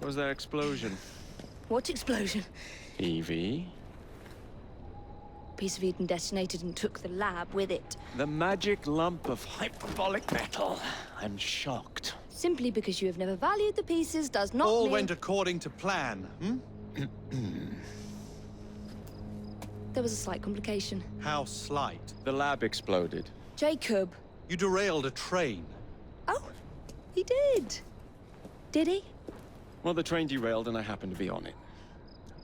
was that explosion? What explosion? Evie? Piece of Eden detonated and took the lab with it. The magic lump of hyperbolic metal. I'm shocked. Simply because you have never valued the pieces does not All mean... went according to plan, hmm? There was a slight complication. How slight. The lab exploded. Jacob. You derailed a train. Oh, he did. Did he? Well, the train derailed and I happened to be on it.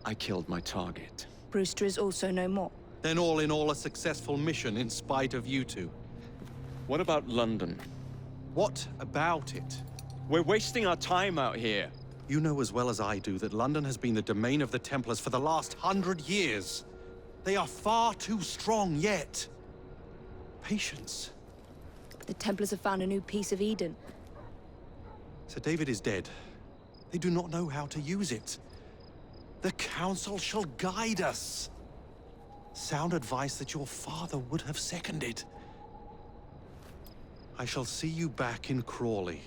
I killed my target. Brewster is also no more. Then all in all a successful mission in spite of you two. What about London? What about it? We're wasting our time out here. You know as well as I do that London has been the domain of the Templars for the last 100 years. They are far too strong yet. Patience. The Templars have found a new piece of Eden. Sir David is dead. They do not know how to use it. The Council shall guide us. Sound advice that your father would have seconded. I shall see you back in Crawley.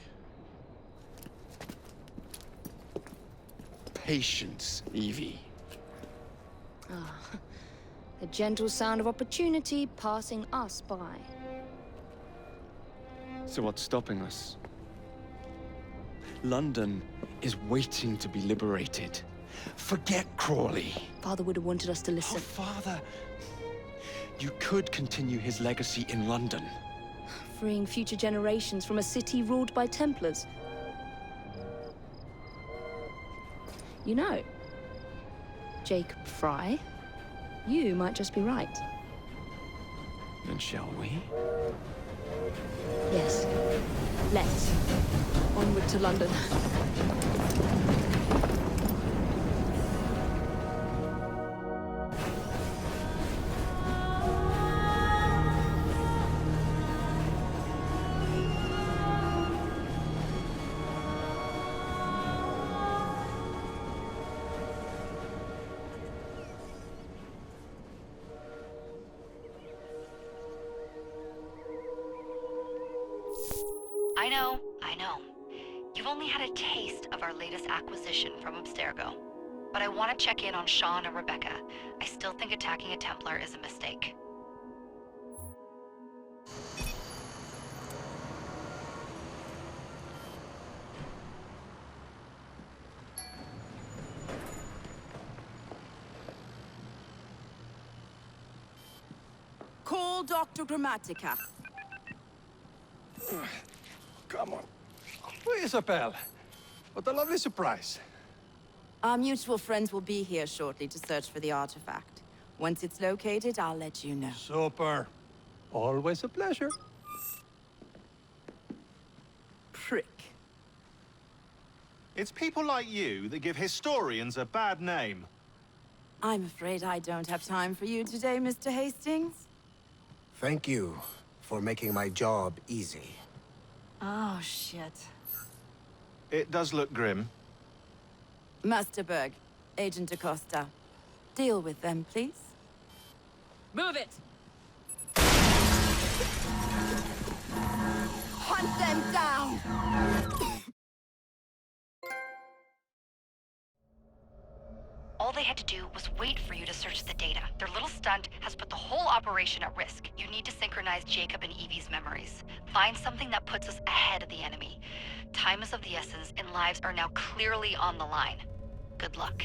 Patience, Evie. The gentle sound of opportunity passing us by. So what's stopping us? London is waiting to be liberated. Forget Crawley. Father would have wanted us to Oh, listen. Father. You could continue his legacy in London. Freeing future generations from a city ruled by Templars. You know, Jacob Frye, you might just be right. Then shall we? Yes. Let's. Onward to London. I know. You've only had a taste of our latest acquisition from Abstergo. But I want to check in on Sean and Rebecca. I still think attacking a Templar is a mistake. Call Dr. Grammatica. Come on. Isabel, what a lovely surprise. Our mutual friends will be here shortly to search for the artifact. Once it's located, I'll let you know. Super. Always a pleasure. Prick. It's people like you that give historians a bad name. I'm afraid I don't have time for you today, Mr. Hastings. Thank you for making my job easy. Oh, shit. It does look grim. Masterberg, Agent Acosta. Deal with them, please. Move it! Hunt them down! All they had to do was wait for you to search the data. Their little stunt has put the whole operation at risk. You need to synchronize Jacob and Evie's memories. Find something that puts us ahead of the enemy. Time is of the essence, and lives are now clearly on the line. Good luck.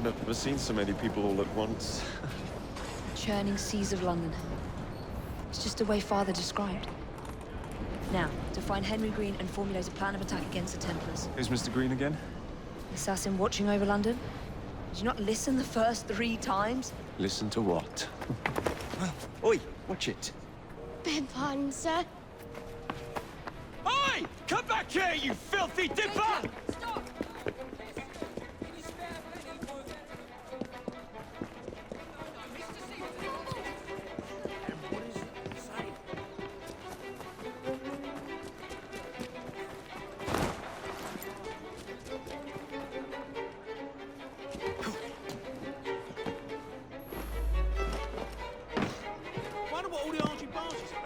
I've never seen so many people all at once. Churning seas of London. It's just the way Father described. Now, to find Henry Green and formulate a plan of attack against the Templars. Who's Mr. Green again? Assassin watching over London? Did you not listen the first 3 times? Listen to what? Oi, watch it. Beg pardon, sir. Oi! Come back here, you filthy dipper! Stop! Wonder what all the argy bargy's about.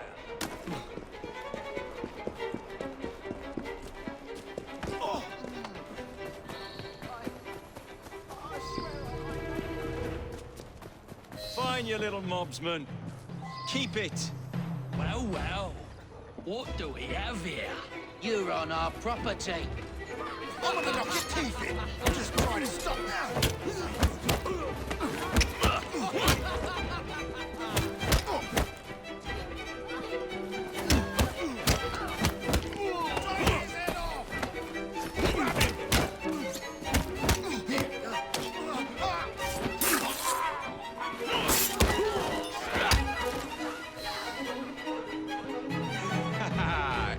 Fine, you little mobsman. Keep it. Well, well. What do we have here? You're on our property. I'm gonna knock your teeth in. I'm just trying to stop now.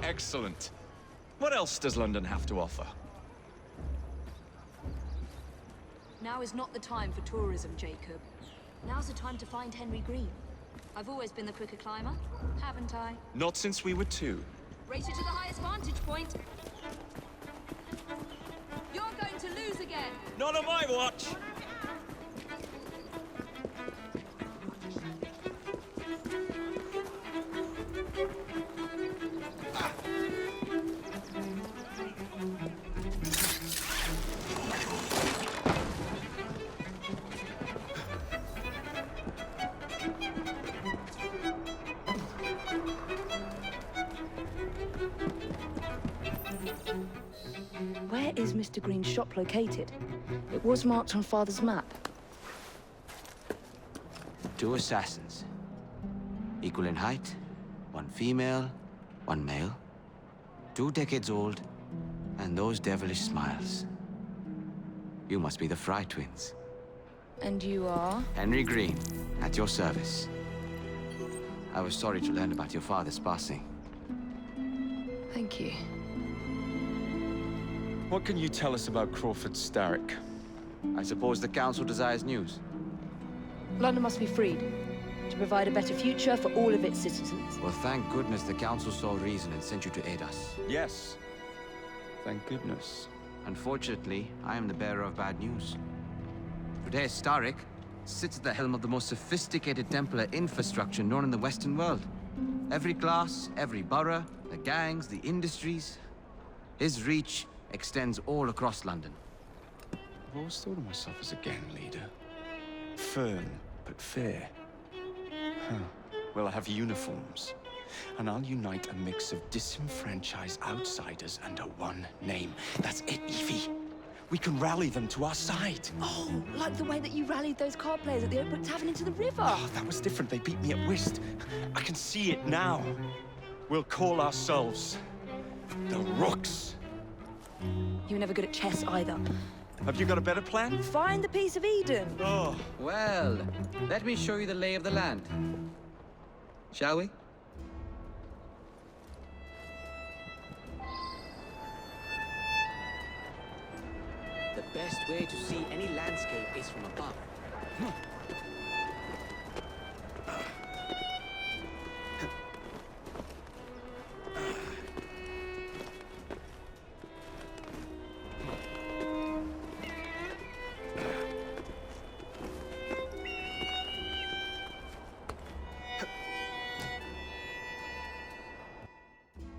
Excellent. What else does London have to offer? Now is not the time for tourism, Jacob. Now's the time to find Henry Green. I've always been the quicker climber, haven't I? Not since we were 2. Race you to the highest vantage point. You're going to lose again. Not on my watch! Where is Mr. Green's shop located? It was marked on Father's map. 2 assassins. Equal in height. 1 female, 1 male. 2 decades old. And those devilish smiles. You must be the Frye twins. And you are? Henry Green, at your service. I was sorry to learn about your father's passing. Thank you. What can you tell us about Crawford Starrick? I suppose the Council desires news. London must be freed, to provide a better future for all of its citizens. Well, thank goodness the Council saw reason and sent you to aid us. Yes. Thank goodness. Unfortunately, I am the bearer of bad news. Today, Starrick sits at the helm of the most sophisticated Templar infrastructure known in the Western world. Every class, every borough, the gangs, the industries. His reach extends all across London. I've always thought of myself as a gang leader. Firm, but fair. Huh. Well, I have uniforms. And I'll unite a mix of disenfranchised outsiders under one name. That's it, Evie. We can rally them to our side. Oh, like the way that you rallied those card players at the Oakbrook Tavern into the river. Oh, that was different. They beat me at whist. I can see it now. We'll call ourselves the Rooks. You were never good at chess either. Have you got a better plan? Find the piece of Eden. Oh. Well, let me show you the lay of the land. Shall we? The best way to see any landscape is from above.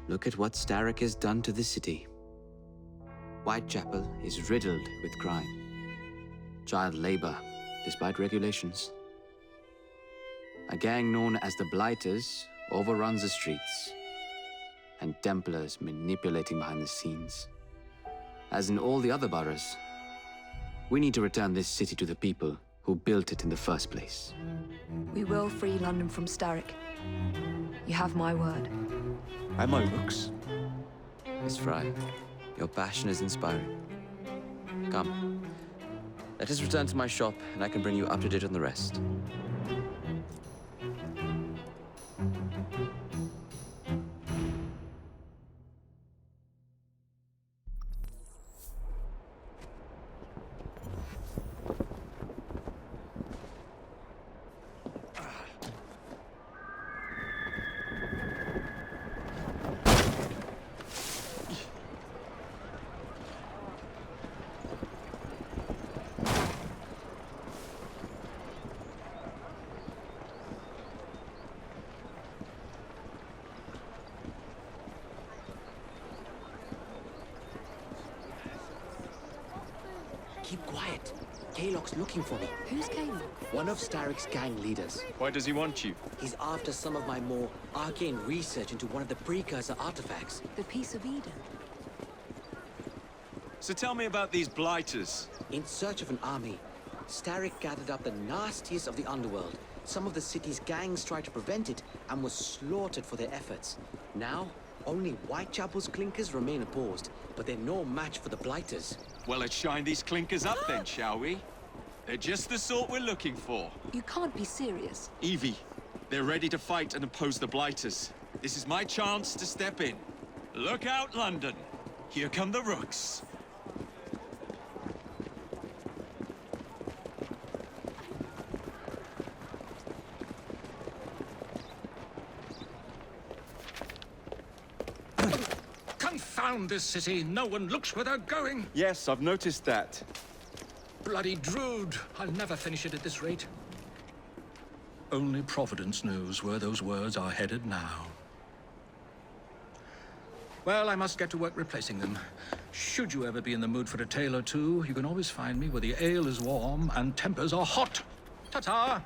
Look at what Starrick has done to the city. Whitechapel is riddled with crime. Child labor, despite regulations. A gang known as the Blighters overruns the streets. And Templars manipulating behind the scenes. As in all the other boroughs, We need to return this city to the people who built it in the first place. We will free London from Starrick. You have my word. And my looks. Miss Frye, your passion is inspiring. Come. Let us return to my shop, and I can bring you up to date on the rest. Keep quiet. Kaylock's looking for me. Who's Kaylock? One of Starrick's gang leaders. Why does he want you? He's after some of my more arcane research into one of the precursor artifacts. The Piece of Eden. So tell me about these blighters. In search of an army, Starrick gathered up the nastiest of the underworld. Some of the city's gangs tried to prevent it and were slaughtered for their efforts. Now, only Whitechapel's clinkers remain opposed, but they're no match for the blighters. Well, let's shine these clinkers up then, shall we? They're just the sort we're looking for. You can't be serious. Evie, they're ready to fight and oppose the blighters. This is my chance to step in. Look out, London. Here come the rooks. Confound this city! No one looks where they're going! Yes, I've noticed that. Bloody Drood! I'll never finish it at this rate. Only Providence knows where those words are headed now. Well, I must get to work replacing them. Should you ever be in the mood for a tale or two, you can always find me where the ale is warm and tempers are hot. Ta-ta!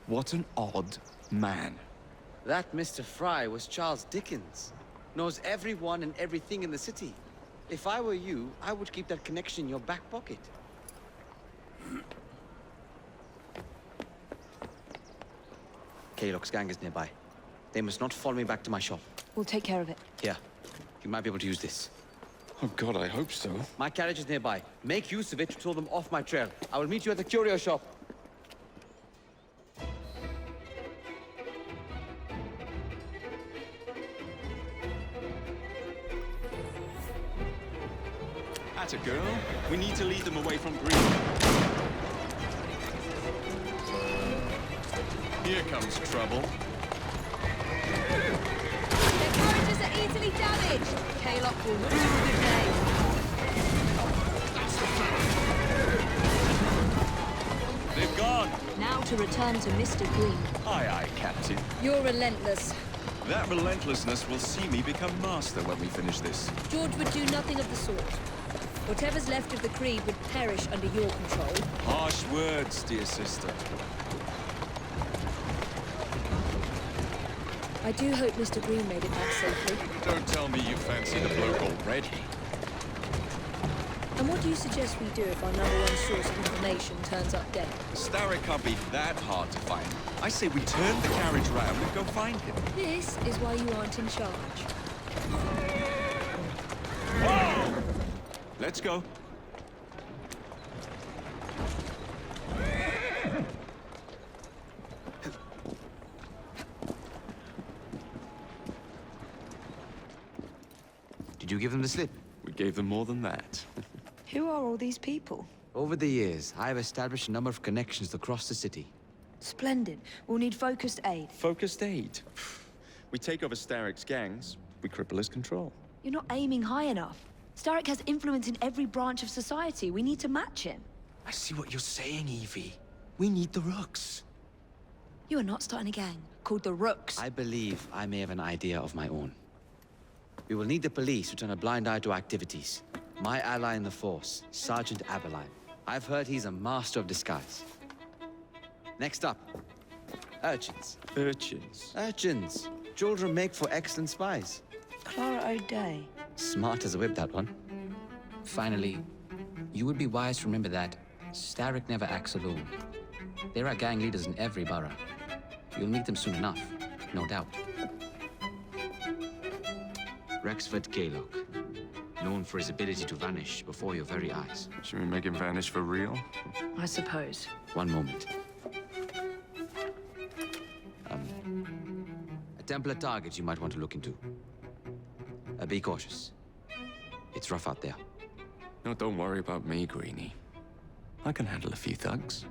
What an odd man. That Mr. Frye was Charles Dickens. Knows everyone and everything in the city. If I were you, I would keep that connection in your back pocket. Kaylock's gang is nearby. They must not follow me back to my shop. We'll take care of it. Here, you might be able to use this. Oh God, I hope so. My carriage is nearby. Make use of it to throw them off my trail. I will meet you at the curio shop. Atta girl. We need to lead them away from Green. Here comes trouble. Their carriages are easily damaged. Kaylock will rue the day. They've gone. Now to return to Mr. Green. Aye, aye, Captain. You're relentless. That relentlessness will see me become master when we finish this. George would do nothing of the sort. Whatever's left of the Creed would perish under your control. Harsh words, dear sister. I do hope Mr. Green made it back safely. Don't tell me you fancy the bloke already. And what do you suggest we do if our number one source of information turns up dead? Starrick can't be that hard to find. I say we turn the carriage round and go find him. This is why you aren't in charge. Whoa! Let's go. Did you give them the slip? We gave them more than that. Who are all these people? Over the years, I have established a number of connections across the city. Splendid. We'll need focused aid. Focused aid. We take over Starrick's gangs, we cripple his control. You're not aiming high enough. Starrick has influence in every branch of society. We need to match him. I see what you're saying, Evie. We need the rooks. You are not starting a gang called the Rooks. I believe I may have an idea of my own. We will need the police to turn a blind eye to activities. My ally in the force, Sergeant Aberline. I've heard he's a master of disguise. Next up, urchins. Urchins? Urchins. Children make for excellent spies. Clara O'Day. Smart as a whip, that one. Finally, You would be wise to remember that Starrick never acts alone. There are gang leaders in every borough. You'll meet them soon enough, no doubt. Rexford Gaylock, known for his ability to vanish before your very eyes. Should we make him vanish for real? I suppose. One moment. A Templar target you might want to look into. Be cautious. It's rough out there. No, don't worry about me, Greenie. I can handle a few thugs.